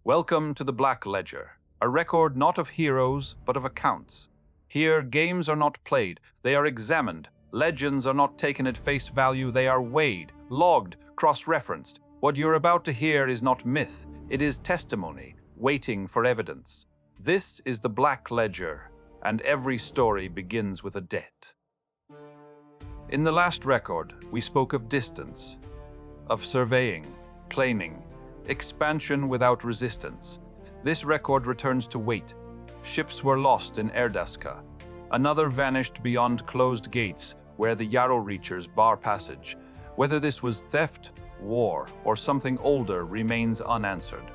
Welcome to the Black Ledger, a record not of heroes, but of accounts. Here, games are not played, they are examined. Legends are not taken at face value, they are weighed, logged, cross-referenced. What you're about to hear is not myth, it is testimony, waiting for evidence. This is the Black Ledger, and every story begins with a debt. In the last record, we spoke of distance, of surveying, planing, expansion without resistance. This record returns to weight. Ships were lost in Erdaska. Another vanished beyond closed gates where the Yarrow Reachers bar passage. Whether this was theft, war, or something older remains unanswered.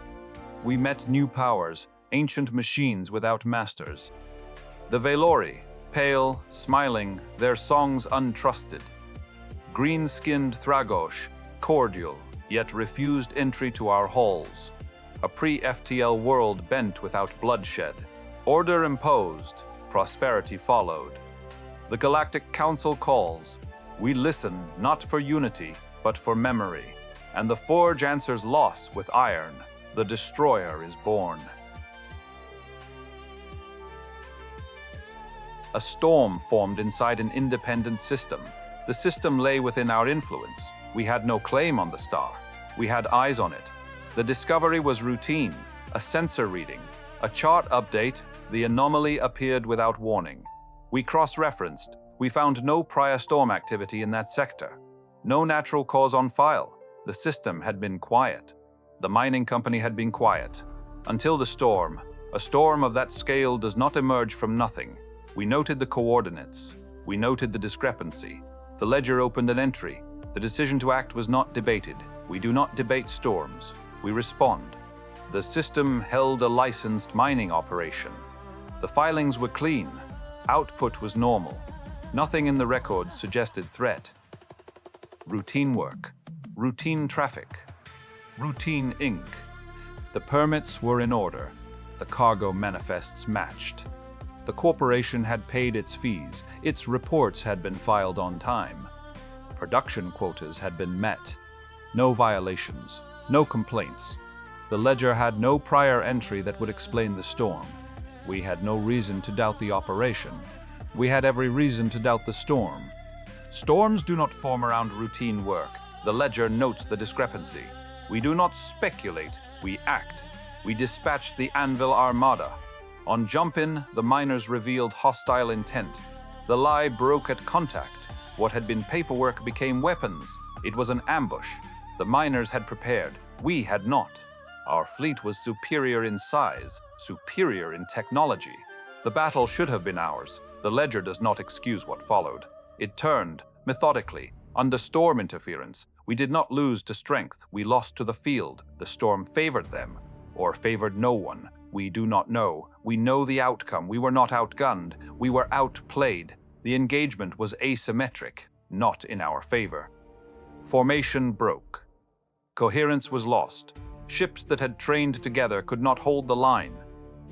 We met new powers, ancient machines without masters. The Velori, pale, smiling, their songs untrusted. Green-skinned Thragosh, cordial, yet refused entry to our halls. A pre-FTL world bent without bloodshed. Order imposed, prosperity followed. The Galactic Council calls. We listen not for unity, but for memory. And the Forge answers loss with iron. The Destroyer is born. A storm formed inside an independent system. The system lay within our influence. We had no claim on the star. We had eyes on it. The discovery was routine, a sensor reading, a chart update. The anomaly appeared without warning. We cross-referenced. We found no prior storm activity in that sector. No natural cause on file. The system had been quiet. The mining company had been quiet. Until the storm. A storm of that scale does not emerge from nothing. We noted the coordinates. We noted the discrepancy. The ledger opened an entry. The decision to act was not debated. We do not debate storms. We respond. The system held a licensed mining operation. The filings were clean. Output was normal. Nothing in the record suggested threat. Routine work. Routine traffic. Routine ink. The permits were in order. The cargo manifests matched. The corporation had paid its fees. Its reports had been filed on time. Production quotas had been met. No violations, no complaints. The ledger had no prior entry that would explain the storm. We had no reason to doubt the operation. We had every reason to doubt the storm. Storms do not form around routine work. The ledger notes the discrepancy. We do not speculate, we act. We dispatched the Anvil Armada. On jump-in, the miners revealed hostile intent. The lie broke at contact. What had been paperwork became weapons. It was an ambush. The miners had prepared. We had not. Our fleet was superior in size, superior in technology. The battle should have been ours. The ledger does not excuse what followed. It turned, methodically, under storm interference. We did not lose to strength. We lost to the field. The storm favored them, or favored no one. We do not know. We know the outcome. We were not outgunned. We were outplayed. The engagement was asymmetric, not in our favor. Formation broke. Coherence was lost. Ships that had trained together could not hold the line.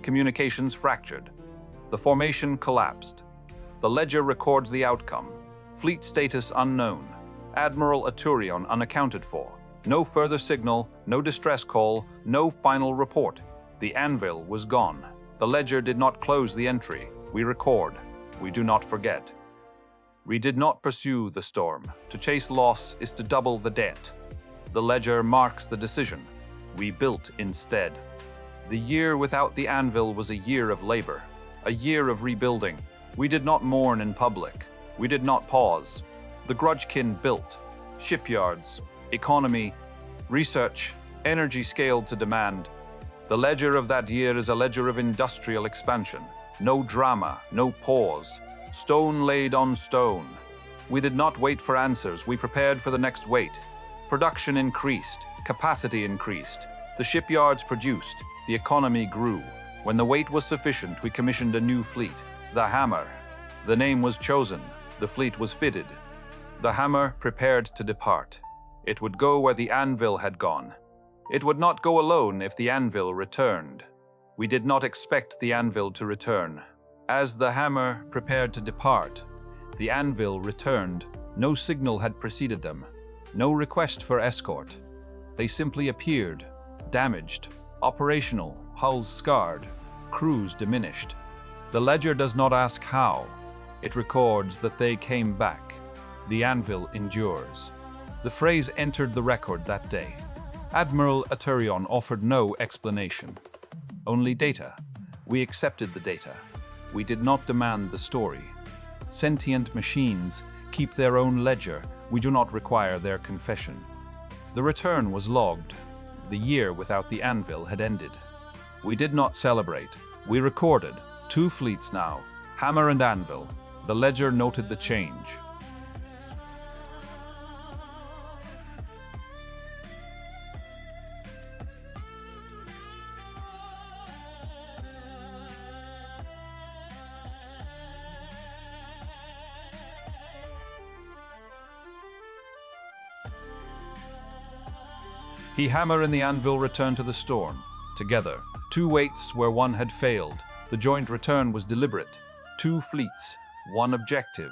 Communications fractured. The formation collapsed. The ledger records the outcome. Fleet status unknown. Admiral Aturion unaccounted for. No further signal, no distress call, no final report. The Anvil was gone. The ledger did not close the entry. We record. We do not forget. We did not pursue the storm. To chase loss is to double the debt. The ledger marks the decision. We built instead. The year without the Anvil was a year of labor, a year of rebuilding. We did not mourn in public. We did not pause. The Grudge-Kin built. Shipyards, economy, research, energy scaled to demand. The ledger of that year is a ledger of industrial expansion. No drama, no pause. Stone laid on stone. We did not wait for answers. We prepared for the next wait. Production increased. Capacity increased. The shipyards produced. The economy grew. When the weight was sufficient, we commissioned a new fleet, the Hammer. The name was chosen. The fleet was fitted. The Hammer prepared to depart. It would go where the Anvil had gone. It would not go alone if the Anvil returned. We did not expect the Anvil to return. As the Hammer prepared to depart, the Anvil returned. No signal had preceded them. No request for escort. They simply appeared, damaged, Operational, hulls scarred, crews diminished. The ledger does not ask how. It records that they came back. The Anvil endures. The phrase entered the record that day. Admiral Aturion offered no explanation. Only data. We accepted the data. We did not demand the story. Sentient machines keep their own ledger. We do not require their confession. The return was logged. The year without the Anvil had ended. We did not celebrate. We recorded. 2 fleets now, Hammer and Anvil. The ledger noted the change. He Hammer and the Anvil returned to the storm. Together, 2 weights where one had failed. The joint return was deliberate. 2 fleets, 1 objective.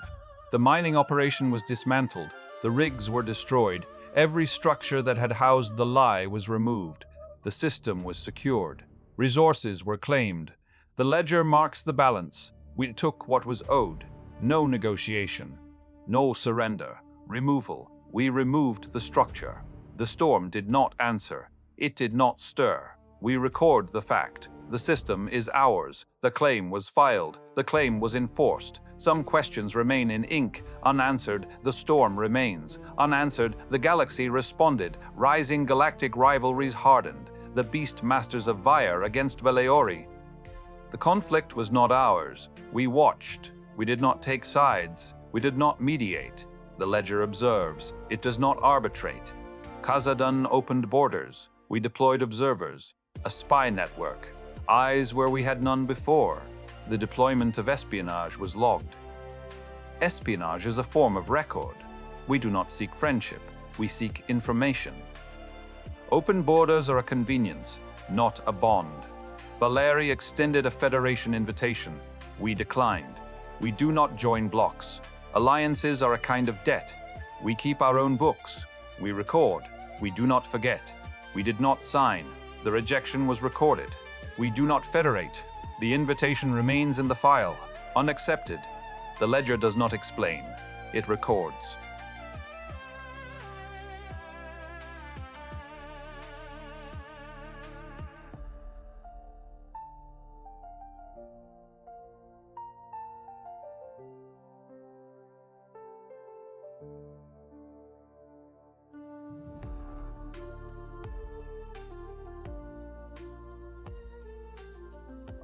The mining operation was dismantled. The rigs were destroyed. Every structure that had housed the lie was removed. The system was secured. Resources were claimed. The ledger marks the balance. We took what was owed. No negotiation. No surrender. Removal. We removed the structure. The storm did not answer. It did not stir. We record the fact. The system is ours. The claim was filed. The claim was enforced. Some questions remain in ink, unanswered. The storm remains. Unanswered, the galaxy responded. Rising galactic rivalries hardened. The beast masters of Vire against Veleori. The conflict was not ours. We watched. We did not take sides. We did not mediate. The ledger observes. It does not arbitrate. Khazad-dûm opened borders. We deployed observers. A spy network. Eyes where we had none before. The deployment of espionage was logged. Espionage is a form of record. We do not seek friendship. We seek information. Open borders are a convenience, not a bond. Valeri extended a Federation invitation. We declined. We do not join blocks. Alliances are a kind of debt. We keep our own books. We record. We do not forget. We did not sign. The rejection was recorded. We do not federate. The invitation remains in the file, unaccepted. The ledger does not explain. It records.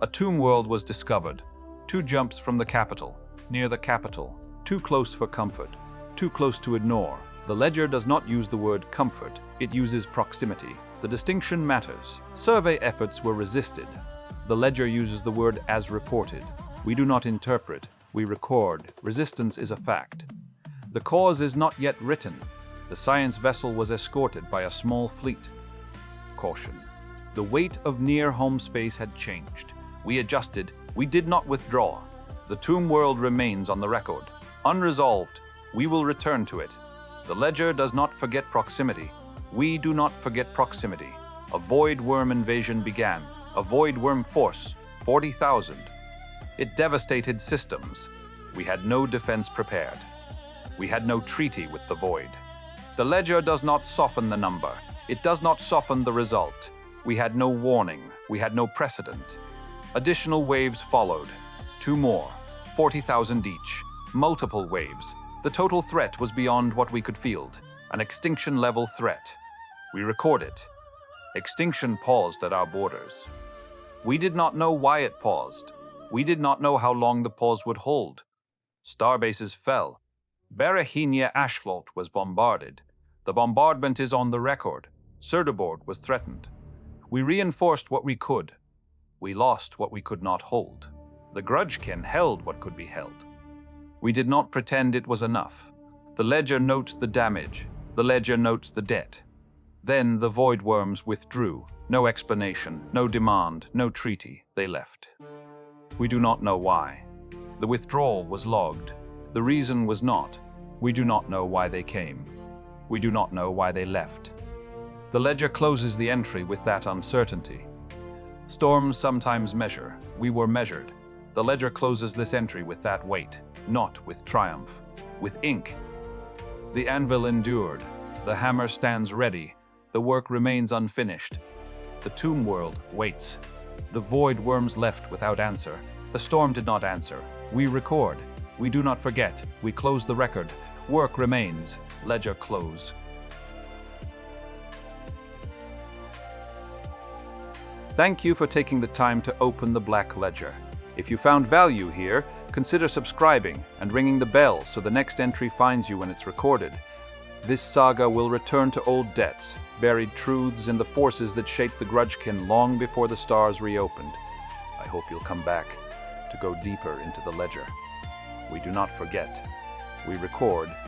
A tomb world was discovered. 2 jumps from the capital, near the capital, too close for comfort, too close to ignore. The ledger does not use the word comfort, it uses proximity. The distinction matters. Survey efforts were resisted. The ledger uses the word as reported. We do not interpret, we record. Resistance is a fact. The cause is not yet written. The science vessel was escorted by a small fleet. Caution. The weight of near home space had changed. We adjusted. We did not withdraw. The tomb world remains on the record. Unresolved. We will return to it. The ledger does not forget proximity. We do not forget proximity. A void worm invasion began. A void worm force. 40,000. It devastated systems. We had no defense prepared. We had no treaty with the void. The ledger does not soften the number. It does not soften the result. We had no warning. We had no precedent. Additional waves followed. 2 more. 40,000 each. Multiple waves. The total threat was beyond what we could field. An extinction-level threat. We record it. Extinction paused at our borders. We did not know why it paused. We did not know how long the pause would hold. Starbases fell. Berehenia Ashfloat was bombarded. The bombardment is on the record. Surdabord was threatened. We reinforced what we could. We lost what we could not hold. The Grudge-Kin held what could be held. We did not pretend it was enough. The ledger notes the damage. The ledger notes the debt. Then the void worms withdrew. No explanation, no demand, no treaty. They left. We do not know why. The withdrawal was logged. The reason was not. We do not know why they came. We do not know why they left. The ledger closes the entry with that uncertainty. Storms sometimes measure. We were measured. The ledger closes this entry with that weight, not with triumph. With ink. The anvil endured. The hammer stands ready. The work remains unfinished. The tomb world waits. The void worms left without answer. The storm did not answer. We record. We do not forget. We close the record. Work remains. Ledger close. Thank you for taking the time to open the Black Ledger. If you found value here, consider subscribing and ringing the bell so the next entry finds you when it's recorded. This saga will return to old debts, buried truths in the forces that shaped the Grudge-Kin long before the stars reopened. I hope you'll come back to go deeper into the ledger. We do not forget. We record.